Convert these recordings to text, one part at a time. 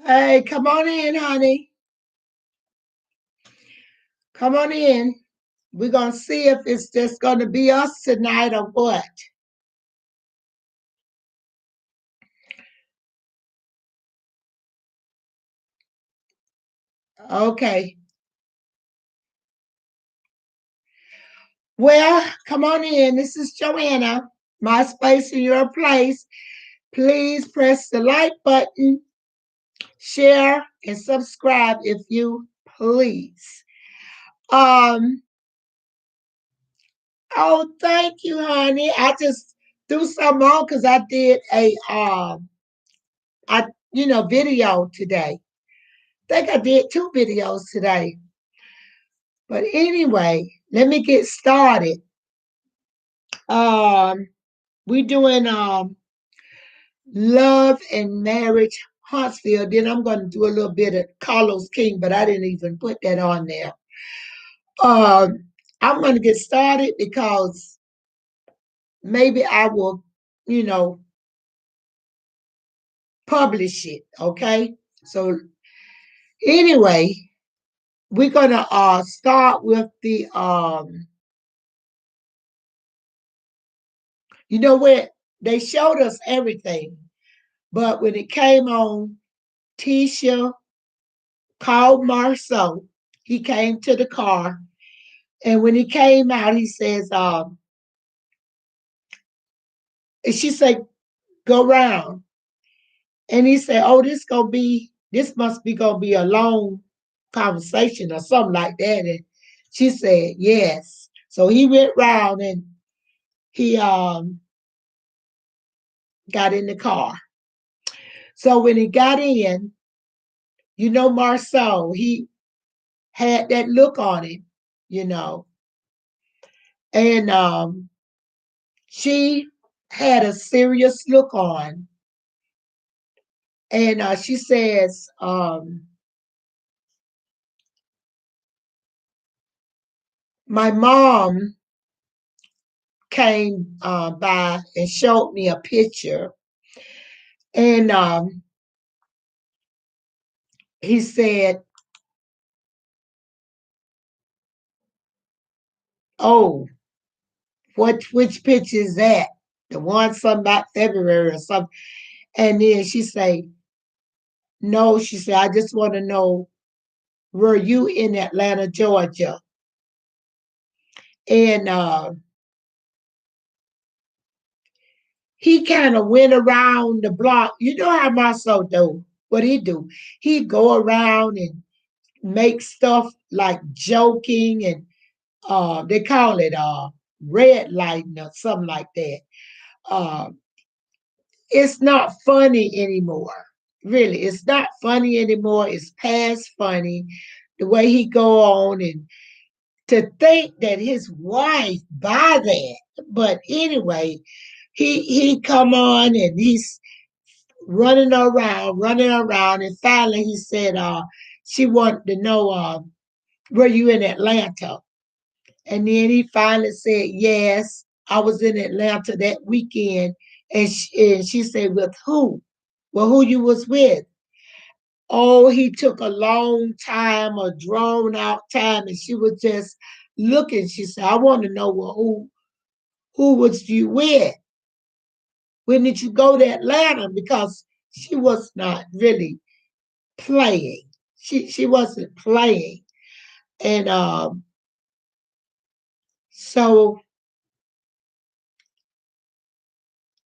Hey, come on in, honey. Come on in. We're going to see if it's just going to be us tonight or what. Okay. Well, come on in. This is Joanna. My space in your place. Please press the like button, share, and subscribe if you please. Um, oh, thank you, honey. I just threw something on because I did a I video today. I think I did two videos today. But anyway, let me get started. Um, we doing love and marriage Huntsville. Then I'm going to do a little bit of Carlos King, but I didn't even put that on there. Um, I'm going to get started because maybe I will, you know, publish it. Okay. So anyway, we're gonna start with the where they showed us everything, but when it came on, Tisha called Marceau. He came to the car, and when he came out, he says, and she said, "Go round," and he said, "Oh, this must be gonna be a long conversation or something like that." And she said, "Yes." So he went round and he got in the car. So when he got in, Marceau, he had that look on him, you know, and she had a serious look on. And she says, my mom came by and showed me a picture. And he said, "Oh, which picture is that? The one something about February or something." And then she said, "No," she said, "I just want to know, were you in Atlanta, Georgia?" And he kind of went around the block. You know how Marceau do? What he do? He go around and make stuff like joking, and they call it red lighting or something like that. Uh, it's not funny anymore. Really, it's not funny anymore. It's past funny. The way he go on, and to think that his wife buy that. But anyway, he come on and he's running around, and finally he said, she wanted to know, were you in Atlanta? And then he finally said, yes, I was in Atlanta that weekend. And she said, with who? Well, who you was with? Oh, he took a long time, a drawn out time, and she was just looking. She said, I want to know, well, who was you with? When did you go to Atlanta? Because she was not really playing. She wasn't playing. And so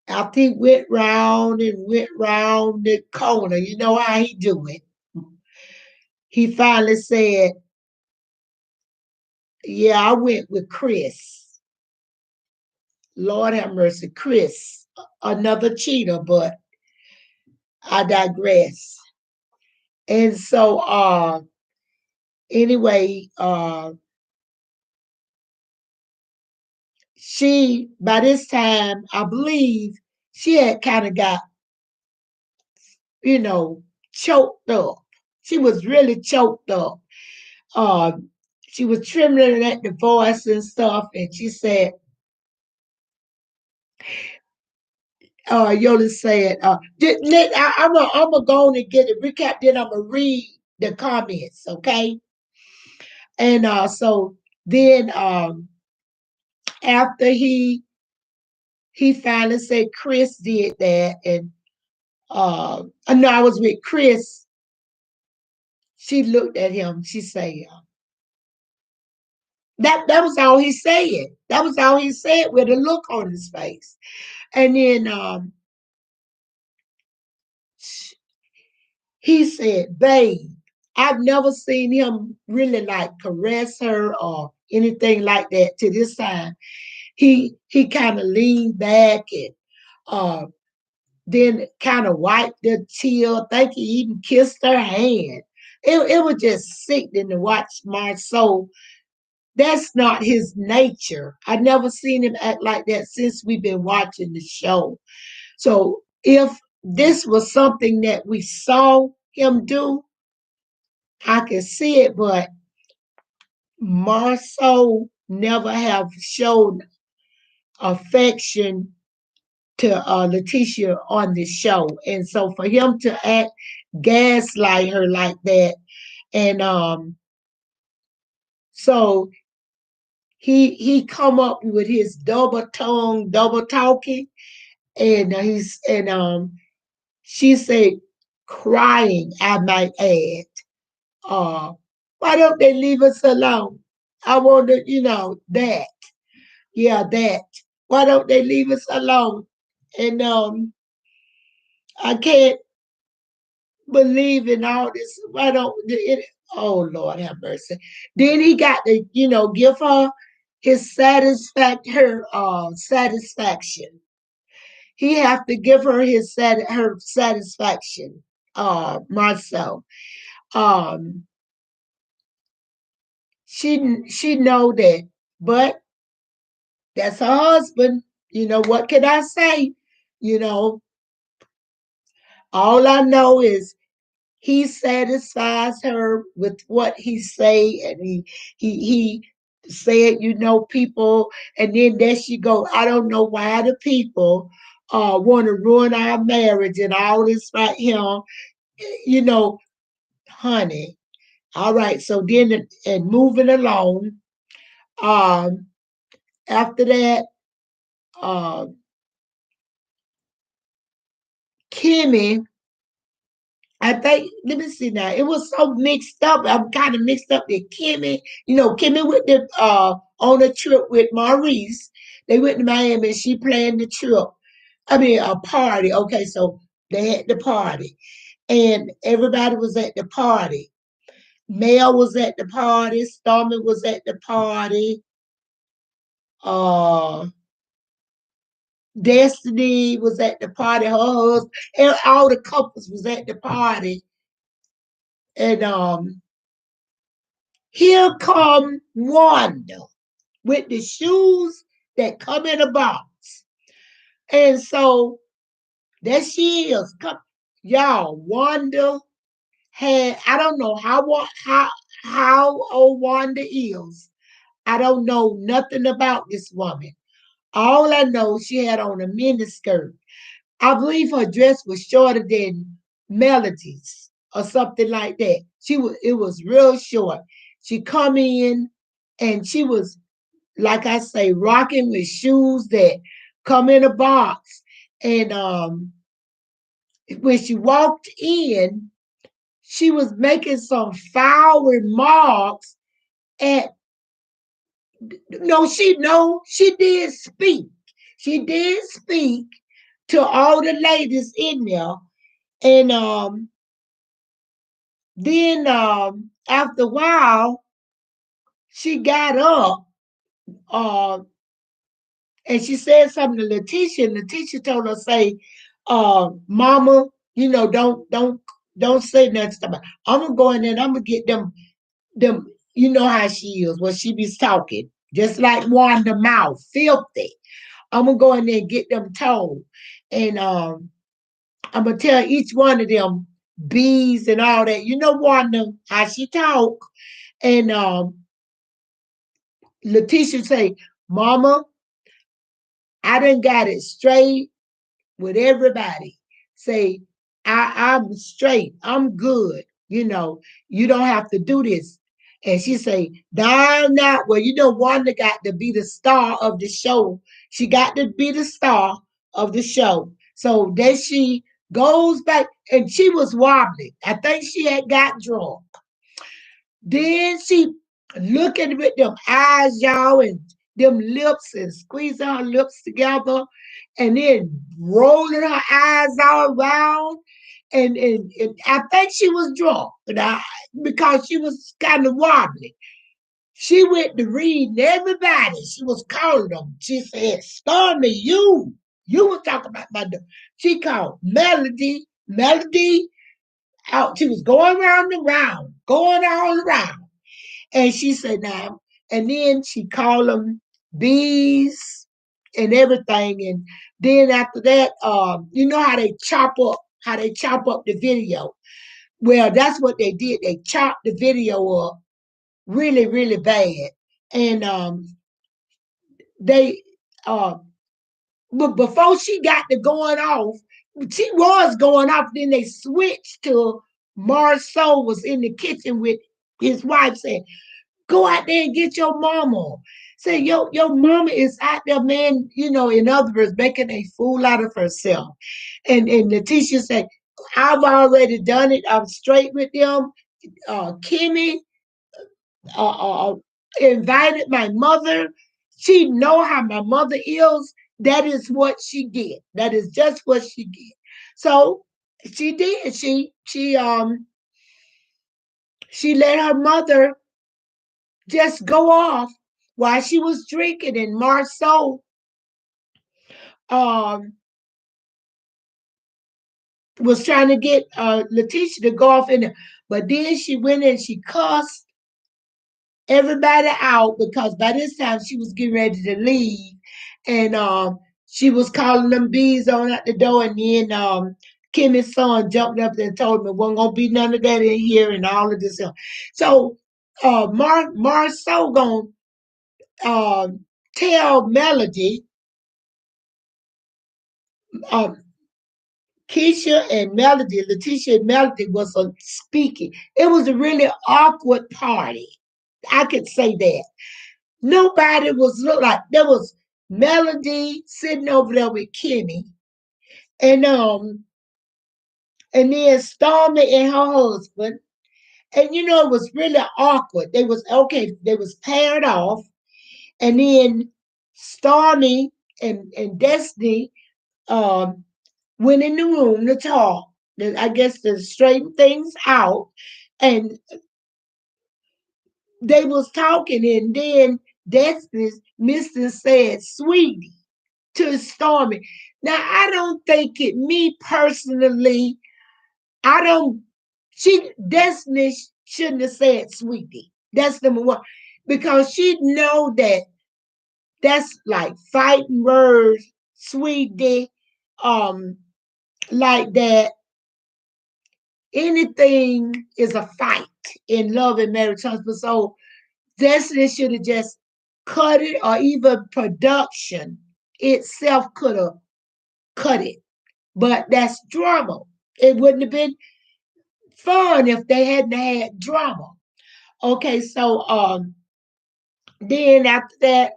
I think went round the corner. You know how he do it. He finally said, yeah, I went with Chris. Lord have mercy, Chris, another cheater, but I digress. And so anyway, she, by this time, I believe she had kind of got, you know, choked up. She was really choked up. She was trembling at the voice and stuff, and she said, Yola said, I'm gonna go on and get a recap, then I'm gonna read the comments, okay? And so then after he finally said Chris did that, and no, I was with Chris. She looked at him. She said, that was all he said. That was all he said with a look on his face. And then he said, babe, I've never seen him really like caress her or anything like that to this time. He kind of leaned back and uh, then kind of wiped the tear. I think he even kissed her hand. It was just sickening to watch Marceau. That's not his nature. I've never seen him act like that since we've been watching the show. So if this was something that we saw him do, I can see it, but Marceau never have shown affection to Letitia on the show. And so for him to act gaslight her like that, and so he come up with his double tongue, double talking, and she said, crying, I might add, uh, why don't they leave us alone? I want to, that. Yeah, that. Why don't they leave us alone? And I can't believe in all this. Why don't it? Oh Lord, have mercy. Then he got to, give her his satisfaction. He have to give her her satisfaction. Marcel. Um, she know that, but that's her husband. What can I say? You know, all I know is he satisfies her with what he say, and he said, people, and then there she go. I don't know why the people want to ruin our marriage and all this right here, you know, honey. All right, so then and moving along, um, after that, uh, Kimmy, I think, let me see now. It was so mixed up. I'm kind of mixed up with Kimmy. Kimmy went on a trip with Maurice. They went to Miami and she planned the trip. I mean, a party. Okay, so they had the party. And everybody was at the party. Mel was at the party. Stormy was at the party. Uh, Destiny was at the party. Her husband, and all the couples was at the party. And here come Wanda with the shoes that come in a box. And so there she is. Y'all, Wanda had, I don't know how old Wanda is. I don't know nothing about this woman. All I know, she had on a miniskirt. I believe her dress was shorter than Melody's or something like that. It was real short. She come in and she was, like I say, rocking with shoes that come in a box. And when she walked in, she was making some foul remarks at she did speak. She did speak to all the ladies in there. And then after a while, she got up uh, and she said something to Letitia. And Letitia told her, say, Mama, don't say nothing. I'm gonna go in there and I'm gonna get them. You know how she is when she be talking, just like Wanda mouth, filthy. I'm gonna go in there and get them told, and I'm gonna tell each one of them bees and all that. Wanda, how she talk, and Letitia say, Mama, I done got it straight with everybody. Say, I'm straight. I'm good. You don't have to do this. And she say, darn not. Well, Wanda got to be the star of the show. She got to be the star of the show. So then she goes back, and she was wobbly. I think she had got drunk. Then she looking with them eyes, y'all, and them lips, and squeezing her lips together, and then rolling her eyes all around. And I think she was drunk, because she was kind of wobbly. She went to reading everybody. She was calling them. She said, Stormy, you was talking about my dog. She called Melody. Melody out. She was going round and round, going all around. And she said, now, and then she called them bees and everything. And then after that, you know how they chop up the video. Well, that's what they did. They chopped the video up really, really bad. And they but before she got to going off, she was going off. Then they switched to Marceau was in the kitchen with his wife saying, go out there and get your mama. Say, your mama is out there, man, in other words, making a fool out of herself. And Letitia said, I've already done it. I'm straight with them. Kimmy uh, invited my mother. She know how my mother is. That is what she did. That is just what she did. So she did. She let her mother just go off while she was drinking, and Marceau um, was trying to get Letitia to go off in there. But then she went and she cussed everybody out, because by this time she was getting ready to leave. And she was calling them bees on at the door. And then Kimmy's son jumped up and told him it wasn't going to be none of that in here and all of this. So Marceau going to tell Melody, um, Keisha and Melody, Letitia and Melody was speaking. It was a really awkward party. I could say that. Nobody was look like there was Melody sitting over there with Kimmy, and and then Stormy and her husband. And it was really awkward. They was okay, they was paired off, and then Stormy and Destiny um went in the room to talk. I guess to straighten things out. And they was talking, and then Destiny's Mr. said, Sweetie, to Stormy. Now, I don't think it, me personally, I don't, Destiny shouldn't have said Sweetie. That's number one. Because she know that that's like fighting words, Sweetie, like that. Anything is a fight in love and marriage. But so Destiny should have just cut it, or even production itself could have cut it. But that's drama. It wouldn't have been fun if they hadn't had drama. Okay, so then after that,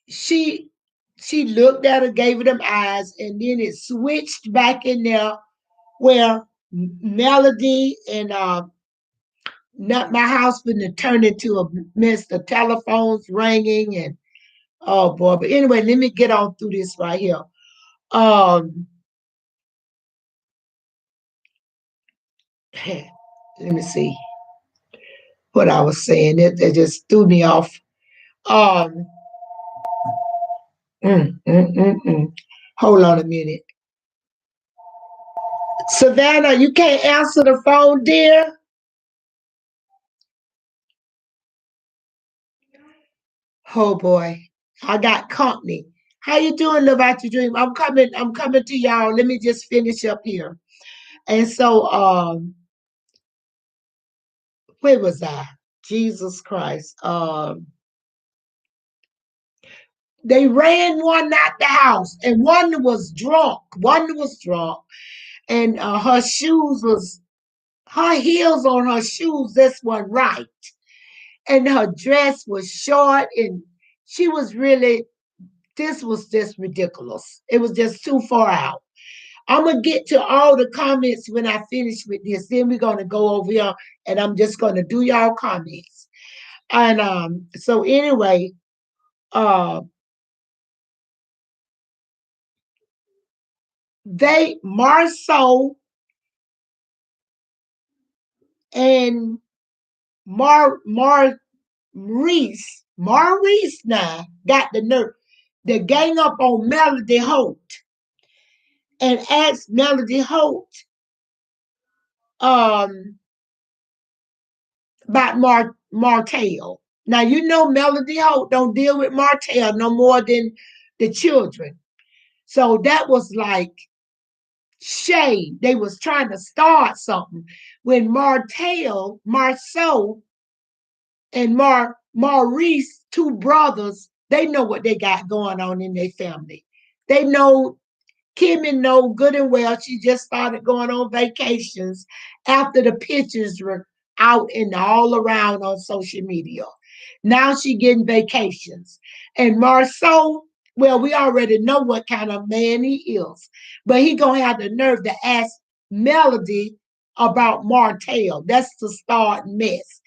she looked at her, gave her them eyes, and then it switched back in there where Melody and not my husband had turned into a mess. The telephones ringing, and oh boy. But anyway, let me get on through this right here. Um, let me see what I was saying. It just threw me off. Um, mm, mm, mm, mm. Hold on a minute. Savannah, you can't answer the phone, dear. Oh boy, I got company. How you doing, Live Out Your Dream? I'm coming to y'all. Let me just finish up here. And so where was I? Jesus Christ. They ran one out the house, and one was drunk. One was drunk, and her heels on her shoes. This one right, and her dress was short, and she was really. This was just ridiculous. It was just too far out. I'm gonna get to all the comments when I finish with this. Then we're gonna go over here, and I'm just gonna do y'all comments. And so anyway, uh, they Marceau and Maurice now got the nerve to gang up on Melody Holt and asked Melody Holt um about Martell. Now you know Melody Holt don't deal with Martell no more than the children. So that was like shade. They was trying to start something when Marceau and Maurice, two brothers, they know what they got going on in their family. They know Kimmy know good and well she just started going on vacations after the pictures were out and all around on social media. Now she getting vacations. And Marceau, well, we already know what kind of man he is, but he gonna have the nerve to ask Melody about Martell. That's the start mess.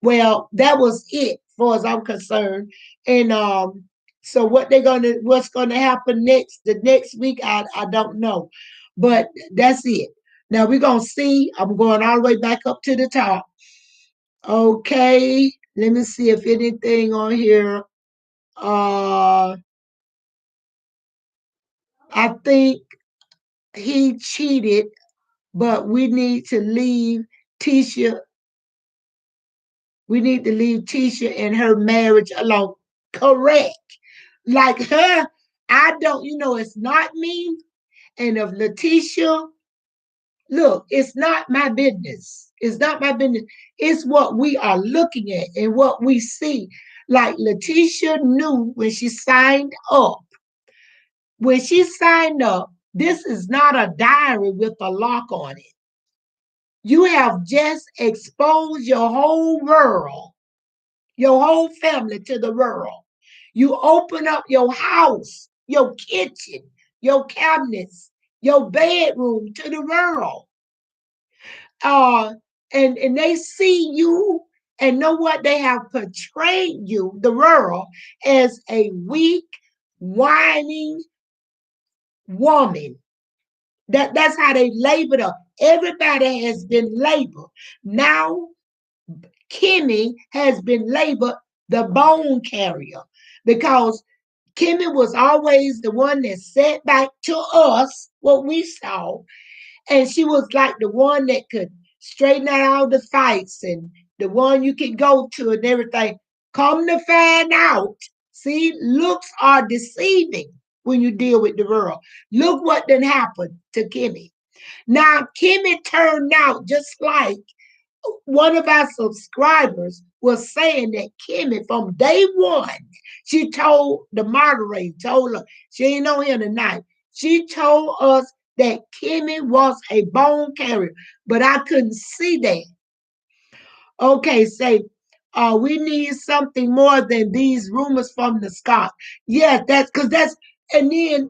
Well, that was it, as far as I'm concerned. And so what's gonna happen the next week, I don't know. But that's it. Now we're gonna see. I'm going all the way back up to the top. Okay, let me see if anything on here. Uh I think he cheated, but Tisha, we need to leave Tisha and her marriage alone. Correct. Like her, I don't, it's not me. And if Letitia, look, it's not my business. It's not my business. It's what we are looking at and what we see. Like Letitia knew when she signed up. When she signed up, this is not a diary with a lock on it. You have just exposed your whole world, your whole family to the world. You open up your house, your kitchen, your cabinets, your bedroom to the world. Uh, and they see you and know what they have portrayed you, the world, as a weak, whining woman. That's how they labeled her. Everybody has been labeled. Now Kimmy has been labeled the bone carrier because Kimmy was always the one that sat back to us what we saw. And she was like the one that could straighten out all the fights and the one you could go to and everything. Come to find out, see, looks are deceiving when you deal with the world. Look what done happened to Kimmy. Now, Kimmy turned out just like one of our subscribers was saying that Kimmy, from day one, she told the moderator, told her, she ain't on here tonight. She told us that Kimmy was a bone carrier, but I couldn't see that. Okay, say, we need something more than these rumors from the sky. Yeah, and then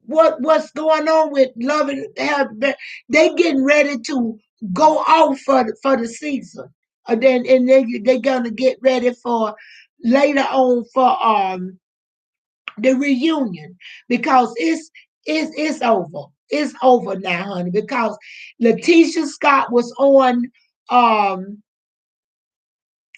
what's going on with Love and they getting ready to go off for the season. And they gonna get ready for later on for the reunion because it's over. It's over now, honey, because Letitia Scott was um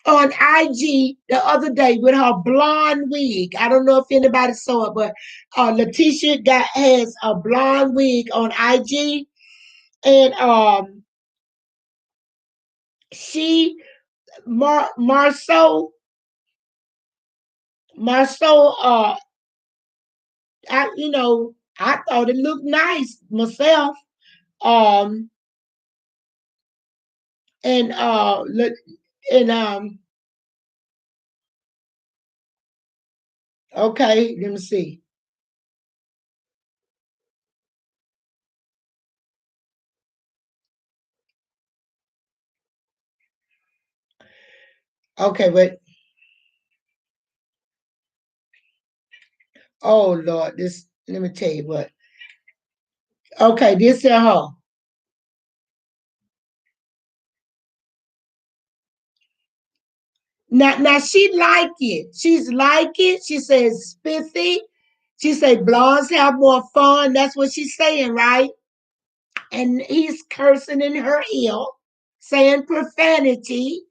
on IG the other day with her blonde wig. I don't know if anybody saw it, but Letitia has a blonde wig on IG, and she Marceau Marceau I thought it looked nice myself. Um and and Okay, let me see. Okay, but oh Lord, this let me tell you what. Okay, this is her. Now she like it. She's like it. She says spiffy. She say blondes have more fun. That's what she's saying, right? And he's cursing in her ear, saying profanity.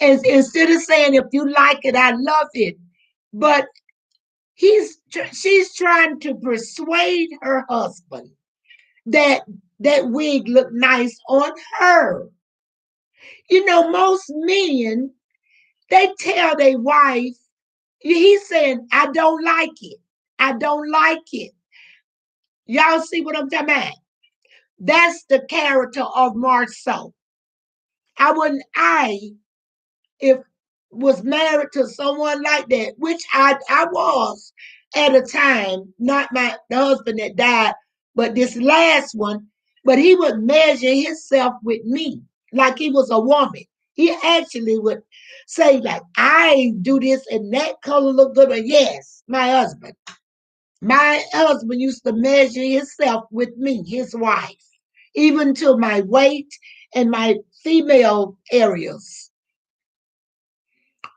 And instead of saying, if you like it, I love it. But she's trying to persuade her husband that that wig looked nice on her. You know, most men, they tell their wife, he's saying, I don't like it. I don't like it. Y'all see what I'm talking about? That's the character of Marceau. I if was married to someone like that, which I was at a time, not the husband that died, but this last one, but he would measure himself with me like he was a woman. He actually would say, like, I do this and that color look good. But yes, my husband. My husband used to measure himself with me, his wife, even to my weight and my female areas.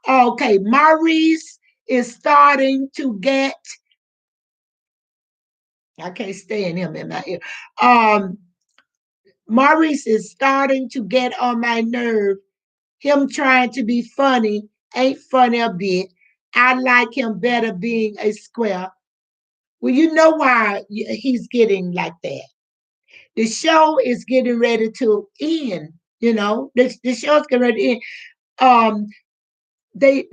Okay, Maurice is starting to get, I can't stand him in my ear. Um, Maurice is starting to get on my nerve. Him trying to be funny ain't funny a bit. I like him better being a square. Well, you know why he's getting like that. The show is getting ready to end. You know, the show's getting ready to end. Um, they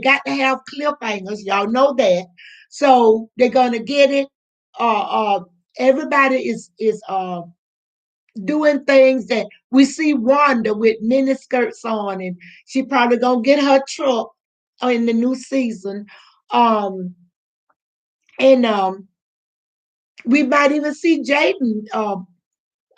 got to have cliffhangers. Y'all know that. So they're gonna get it. Uh, uh Everybody is doing things that we see Wanda with mini skirts on, and she probably gonna get her truck in the new season. Um and we might even see Jaden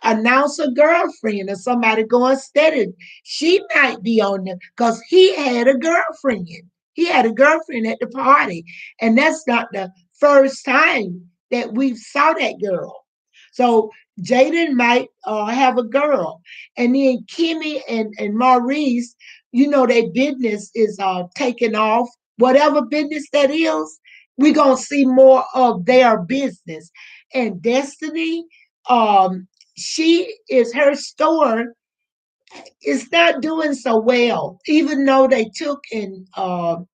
announce a girlfriend or somebody going steady. She might be on there because he had a girlfriend. He had a girlfriend at the party. And that's not the first time that we saw that girl. So Jaden might have a girl. And then Kimmy and Maurice, you know, their business is taking off. Whatever business that is, we're going to see more of their business. And Destiny, she is her store is not doing so well, even though they took the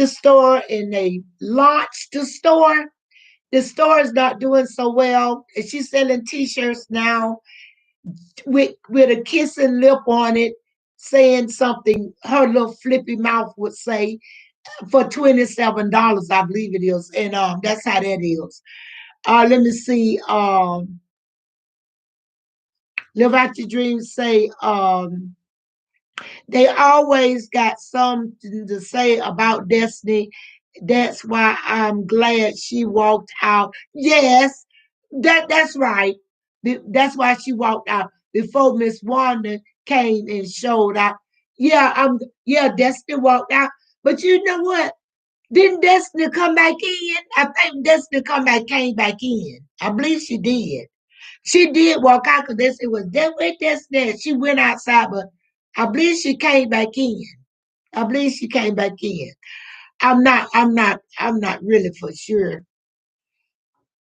store and they launched the store. The store is not doing so well. And she's selling t-shirts now with a kissing lip on it, saying something her little flippy mouth would say for $27, I believe it is. And that's how that is. Let me see. Live Out Your Dreams say they always got something to say about Destiny. That's why I'm glad she walked out. Yes, that's right. That's why she walked out before Miss Wanda came and showed up. Yeah, Destiny walked out. But you know what? Didn't Destiny come back in? I think Destiny came back in. I believe she did. She did walk out because this it was that way Destiny. She went outside, but I believe she came back in. I believe she came back in. I'm not really for sure.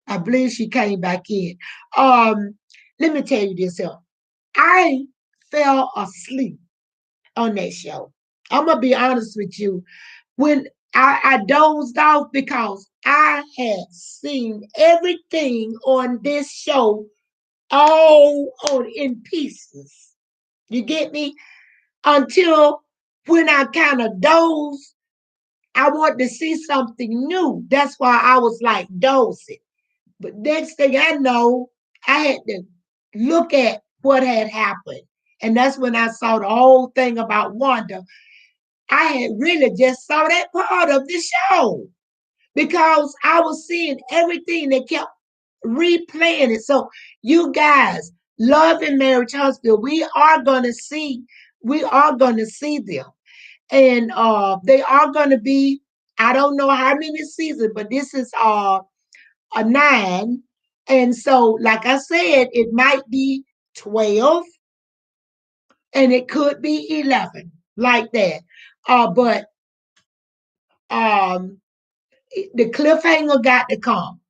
I believe she came back in. Let me tell you this here. I fell asleep on that show. I'm gonna be honest with you. When I dozed off because I had seen everything on this show all on in pieces. You get me? Until when I kind of dozed, I wanted to see something new. That's why I was like dozing. But next thing I know, I had to look at what had happened. And that's when I saw the whole thing about Wanda. I had really just saw that part of the show because I was seeing everything that kept replaying it. So you guys, Love and Marriage Huntsville, we are gonna see them. And they are gonna be, I don't know how many seasons, but this is a 9. And so, like I said, it might be 12 and it could be 11, like that. But um the cliffhanger got to come.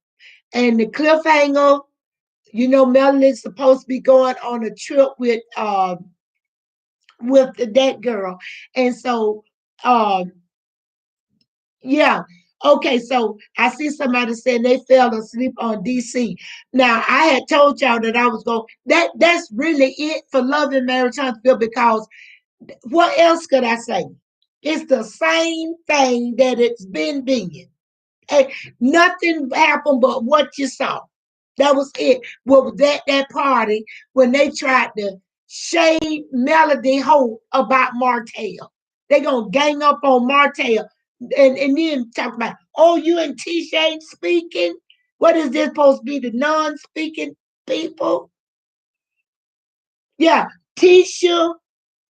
And the cliffhanger, Melanie's supposed to be going on a trip with that girl. And so yeah. Okay, so I see somebody saying they fell asleep on DC. Now I had told y'all that I was going that's really it for Love and Marriage Huntsville, because what else could I say? It's the same thing that it's been being. Hey, nothing happened but what you saw. That was it. What was that party when they tried to shade Melody Hope about Martell? They gonna gang up on Martell and then talk about, oh, you and Tisha ain't speaking. What is this supposed to be, the non-speaking people? Yeah, Tisha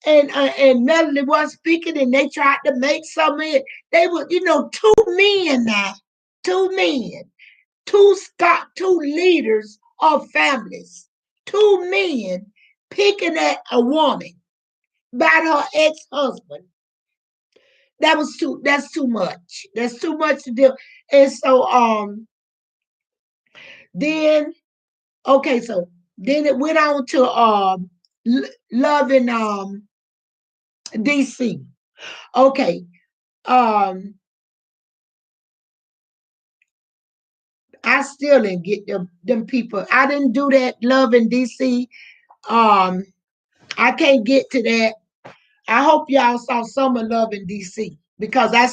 and Melody was speaking, and they tried to make some of it. They were, two men now, two men, two leaders of families, two men picking at a woman about her ex-husband. That's too much. That's too much to do. And so then okay, so then it went on to Love in DC. Okay. Um I still didn't get them people. I didn't do that Love in DC. Um, I can't get to that. I hope y'all saw some of Love in DC, because I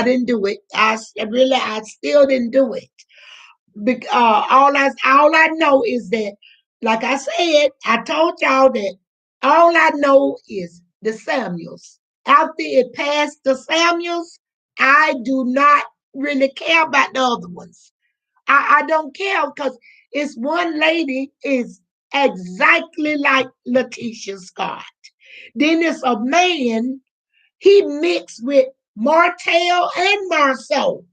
didn't do it. I still didn't do it. All I know is that, like I said, I told y'all that all I know is the Samuels. After it passed the Samuels, I do not really care about the other ones. I don't care, because it's one lady is exactly like Letitia Scott. Then it's a man, he mixed with Martell and Marceau.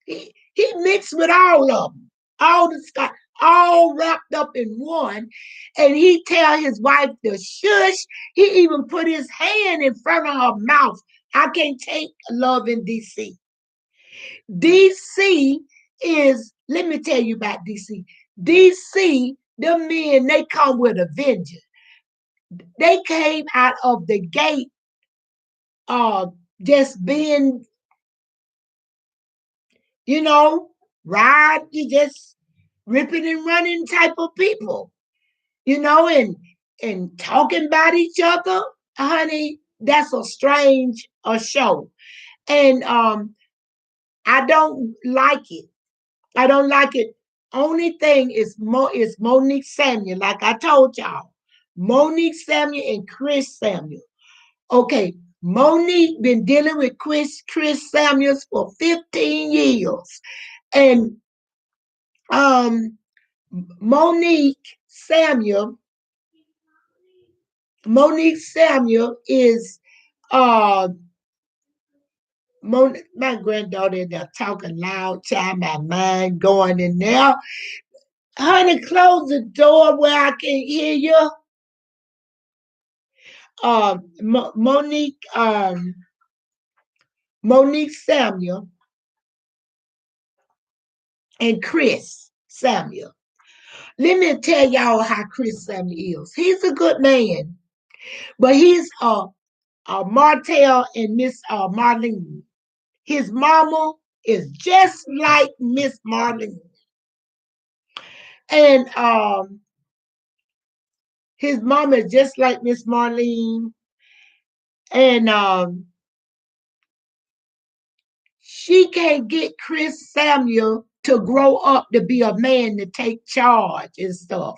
He mixed with all of them, all the Scott, all wrapped up in one. And he tell his wife to shush. He even put his hand in front of her mouth. I can't take Love in DC. DC is, let me tell you about DC. DC, the men, they come with a vengeance. They came out of the gate just being, you know, ride, you just ripping and running type of people, and talking about each other. Honey, that's a strange show. And I don't like it. I don't like it. Only thing is Monique Samuel. Like I told y'all, Monique Samuel and Chris Samuel. Okay, Monique been dealing with Chris Samuels for 15 years, and um, Monique Samuel. Monique Samuel is uh my granddaughter in there talking loud, child, my mind going in there. Honey, close the door where I can hear you. Monique, Monique Samuel and Chris Samuel. Let me tell y'all how Chris Samuel is. He's a good man, but he's Martell and Miss Marlene. His mama is just like Miss Marlene, and his mama is just like Miss Marlene, and she can't get Chris Samuel to grow up to be a man to take charge and stuff.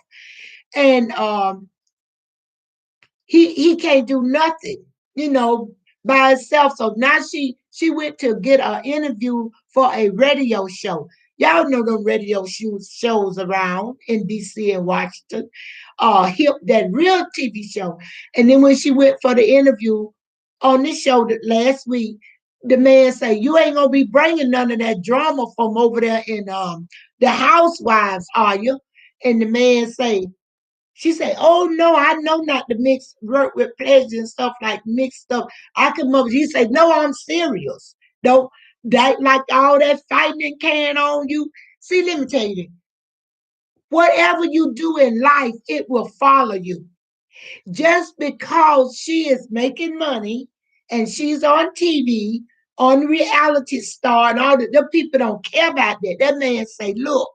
And he can't do nothing, by herself. So now she went to get an interview for a radio show. Y'all know them radio shows around in DC and Washington. Hip that real TV show. And then when she went for the interview on this show last week, the man say, "You ain't gonna be bringing none of that drama from over there in the Housewives, are you?" And the man say, she said, "Oh no, I know not to mix work with pleasure and stuff like mixed stuff. I can move." He said, "No, I'm serious. Don't that like all that fighting and carrying on you. See, let me tell you this. Whatever you do in life, it will follow you. Just because she is making money and she's on TV, on reality star, and all the people don't care about that. That man say, look,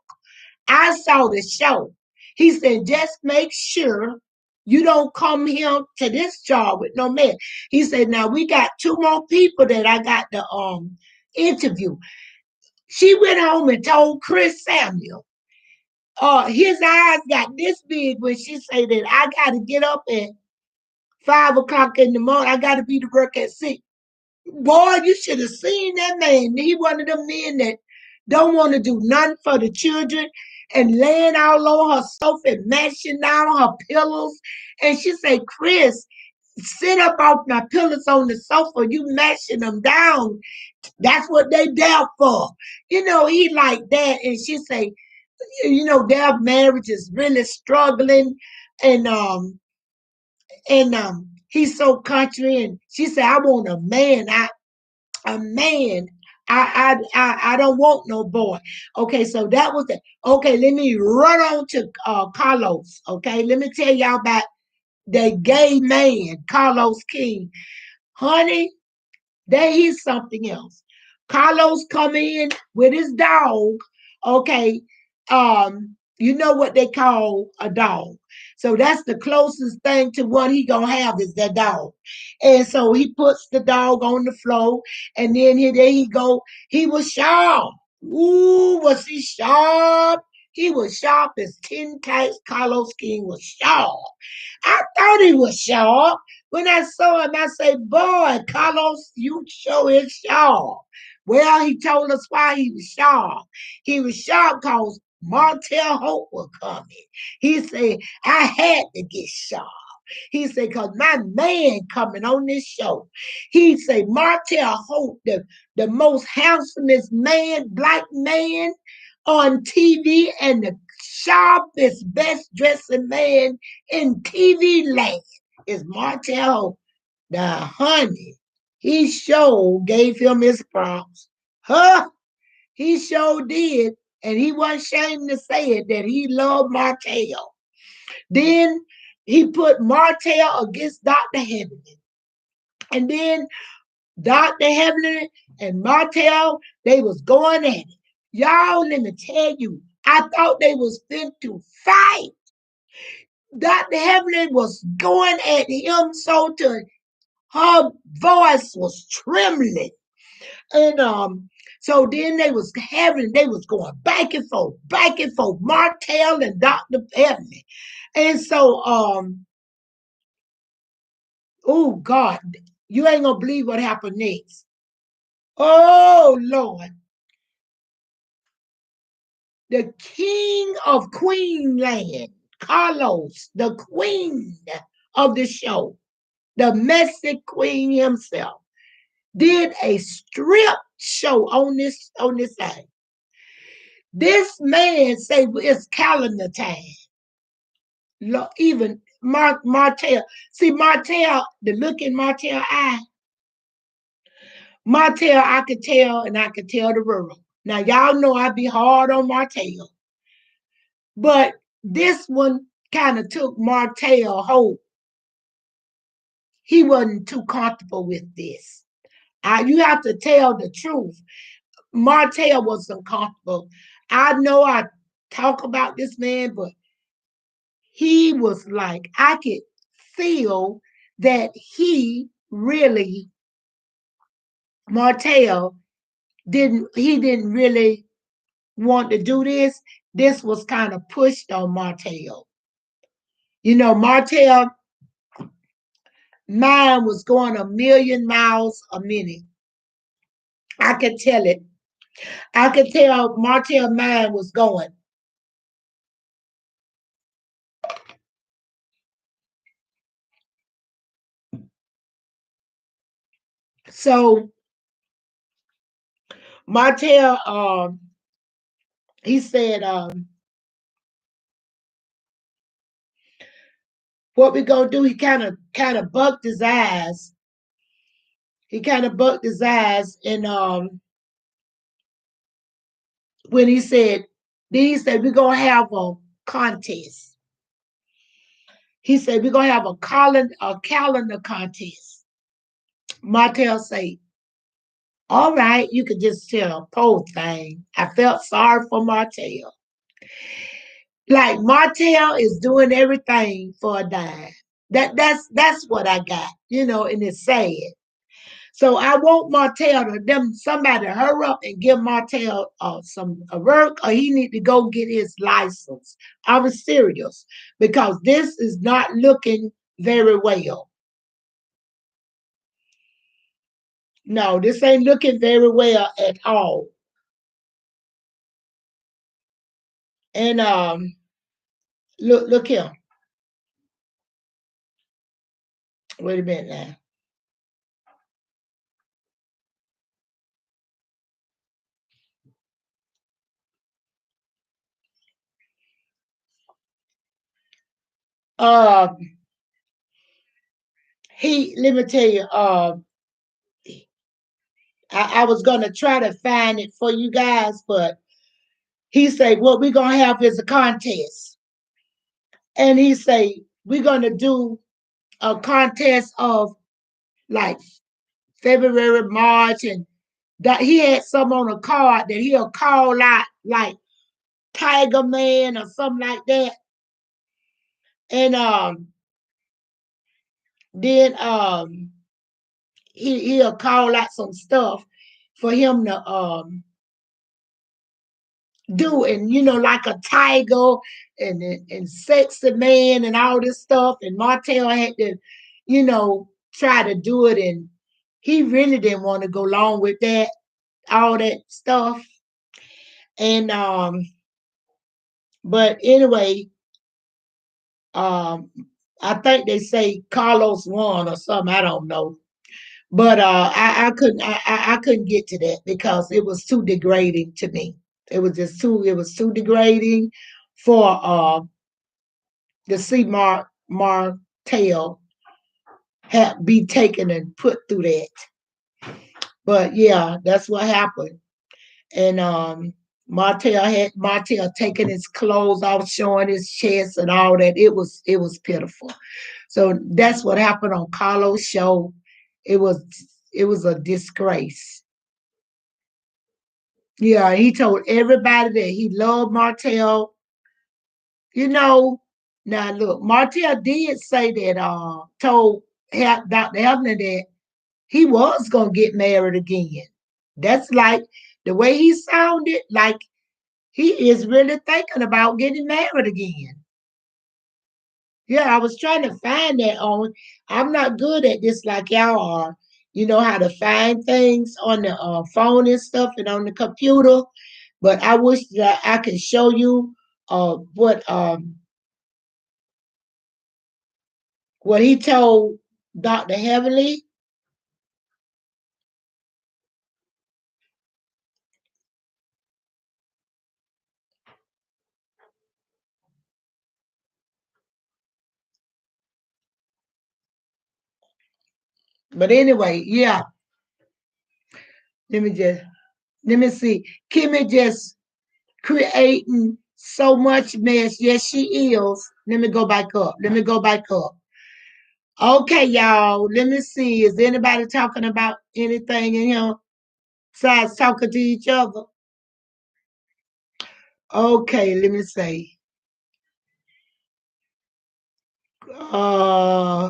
I saw the show. He said, just make sure you don't come here to this job with no man. He said, now we got two more people that I got to interview. She went home and told Chris Samuel. His eyes got this big when she said that I got to get up at 5 o'clock in the morning. I got to be to work at 6. Boy, you should have seen that man. He one of them men that don't want to do nothing for the children and laying all on her sofa and mashing down her pillows. And she said, Chris, sit up off my pillows on the sofa. You mashing them down. That's what they there for. He like that. And she say, their marriage is really struggling. And he's so country. And she said, I want a man. A man. I don't want no boy. Okay, so that was it. Okay, let me run on to Carlos. Okay, let me tell y'all about the gay man, Carlos King. Honey, he's something else. Carlos come in with his dog. Okay, you know what they call a dog. So that's the closest thing to what he gonna have is that dog. And so he puts the dog on the floor, and then there he go. He was sharp. Ooh, was he sharp? He was sharp as tin cats. Carlos King was sharp. I thought he was sharp. When I saw him, I said, boy, Carlos, you sure is sharp. Well, he told us why he was sharp. He was sharp because Martell Hope was coming. He said, I had to get sharp. He said, because my man coming on this show. He said, Martell Hope, the most handsomest man, black man on TV and the sharpest, best dressing man in TV land is Martell Hope. The honey, he sure gave him his props. Huh? He sure did. And he wasn't ashamed to say it that he loved Martell. Then he put Martell against Dr. Heavenly. And then Dr. Heavenly and Martell, they was going at it. Y'all, let me tell you, I thought they was fit to fight. Dr. Heavenly was going at him so to her voice was trembling. And so then they was going back and forth, Martell and Dr. Heavenly. And so oh God, you ain't gonna believe what happened next. Oh Lord. The king of Queenland, Carlos, the queen of the show, the domestic queen himself, did a strip show on this thing. This man say it's calendar time. Even Martell. See, Martell, the look in Martell eye. Martell, I could tell, and I could tell the world. Now, y'all know I be hard on Martell. But this one kind of took Martell Hope. He wasn't too comfortable with this. You have to tell the truth. Martell was uncomfortable. I know I talk about this man, but he was like, I could feel that he really, Martell, didn't really want to do this. This was kind of pushed on Martell. Martell Mine was going 1,000,000 miles a minute. I could tell it. I could tell Martell mind was going. So Martell, he said, what we gonna do? He kind of bucked his eyes. He kind of bucked his eyes, and when he said we're gonna have a contest. He said we're gonna have a calendar contest. Martell said, all right, you could just tell a poor thing. I felt sorry for Martell. Like Martell is doing everything for a dime. That's what I got, and it's sad. So I want Martell somebody to hurry up and give Martell some work, or he need to go get his license. I'm serious because this is not looking very well. No, this ain't looking very well at all. And look here. Wait a minute now. Um, let me tell you, I was gonna try to find it for you guys, but he said what we're gonna have is a contest. And he say we're gonna do a contest of like February, March, and that he had some on a card that he'll call out like Tiger Man or something like that. And then he'll call out some stuff for him to do, and like a tiger and sexy man and all this stuff. And Martell had to, try to do it, and he really didn't want to go along with that, all that stuff. And but anyway, um I think they say Carlos won or something. I don't know. But I couldn't get to that because it was too degrading to me. It was too degrading for to see Martell be taken and put through that. But yeah, that's what happened. And Martell taking his clothes off, showing his chest and all that. It was pitiful. So that's what happened on Carlos' show. It was it was a disgrace. Yeah, he told everybody that he loved Martell. You know, now look, Martell did say that told Dr. Hebner that he was gonna get married again. That's like the way he sounded, like he is really thinking about getting married again. Yeah, I was trying to find that on. I'm not good at this like y'all are. You know how to find things on the phone and stuff and on the computer. But I wish that I could show you what he told Dr. Heavenly. But anyway, yeah. Let me just let me see. Kimmy just creating so much mess. Yes, she is. Let me go back up. Let me go back up. Okay, y'all. Let me see. Is anybody talking about anything in here besides talking to each other? Okay, let me see. Uh,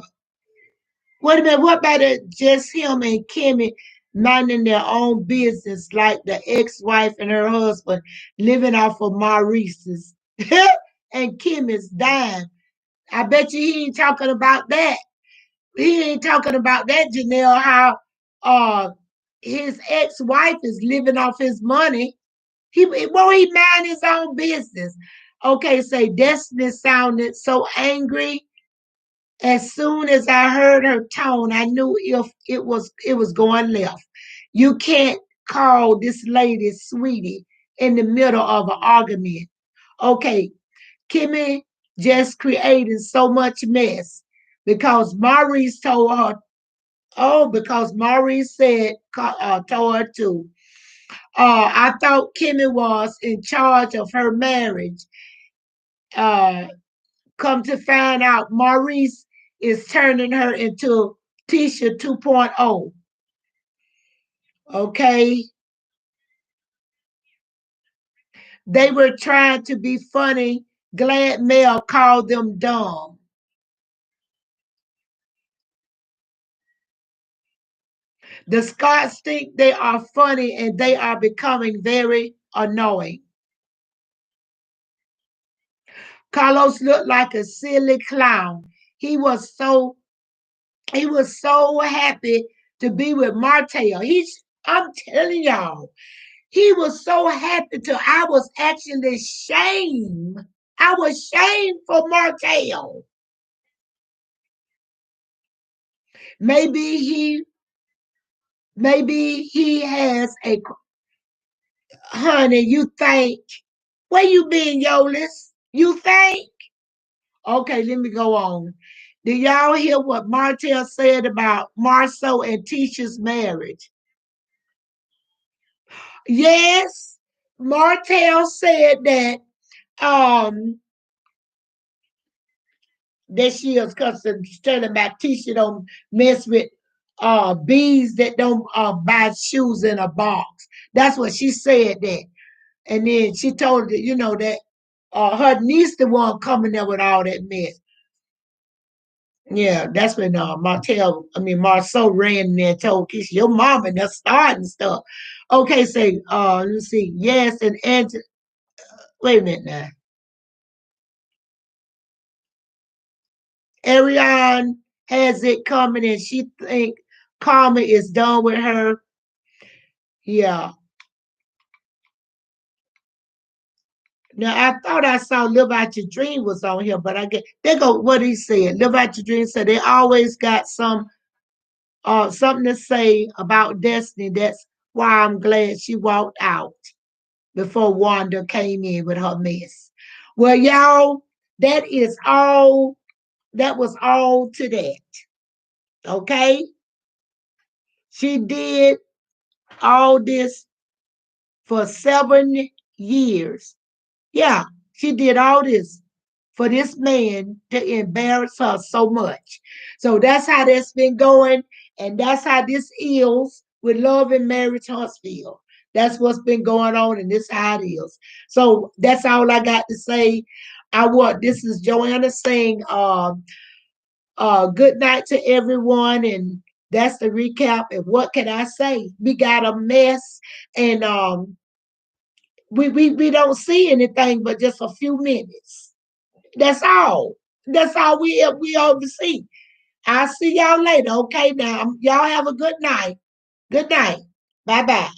wait a minute. What about it? Just him and Kimmy minding their own business, like the ex-wife and her husband living off of Maurice's and Kimmy's dime. I bet you he ain't talking about that. he ain't talking about that, Janelle, how uh his ex-wife is living off his money. Won't he mind his own business? Okay, say Destiny sounded so angry. As soon as I heard her tone, I knew if it was going left. You can't call this lady sweetie in the middle of an argument. Okay, Kimmy just created so much mess because Maurice told her. Oh, because Maurice told her to. I thought Kimmy was in charge of her marriage. Uh, Come to find out, Maurice is turning her into Tisha 2.0. Okay. They were trying to be funny. Glad Mel called them dumb. The Scots think they are funny and they are becoming very annoying. Carlos looked like a silly clown. He was so he was so happy to be with Martell. I'm telling y'all, he was so happy to I was actually shamed. I was shamed for Martell. Maybe he maybe he has a honey, you think. Where you been, Yolis? You think? Okay, let me go on. Did y'all hear what Martell said about Marceau and Tisha's marriage? Yes, Martell said um that she is custom telling about Tisha don't mess with bees that don't buy shoes in a box. That's what she said that. And then she told her that, that her niece the one coming there with all that mess. Yeah, that's when Marceau ran in there and told Keisha, your mom and they're starting stuff. Okay, say, let's see. Yes, and wait a minute now. Ariane has it coming and she think Karma is done with her. Yeah. Now I thought I saw Live Out Your Dream was on here, but I get there go what he said. Live Out Your Dream said they always got something to say about Destiny. That's why I'm glad she walked out before Wanda came in with her mess. Well, y'all, that was all to that. Okay? She did all this for 7 years. Yeah, she did all this for this man to embarrass her so much. So that's how that's been going. And that's how this is with Love and Marriage Huntsville. That's what's been going on, and this how it is. So that's all I got to say. This is Joanna saying good night to everyone, and that's the recap. And what can I say? We got a mess, and we don't see anything but just a few minutes. That's all. That's all we oversee. I'll see y'all later. Okay, now y'all have a good night. Good night. Bye bye.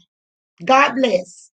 God bless.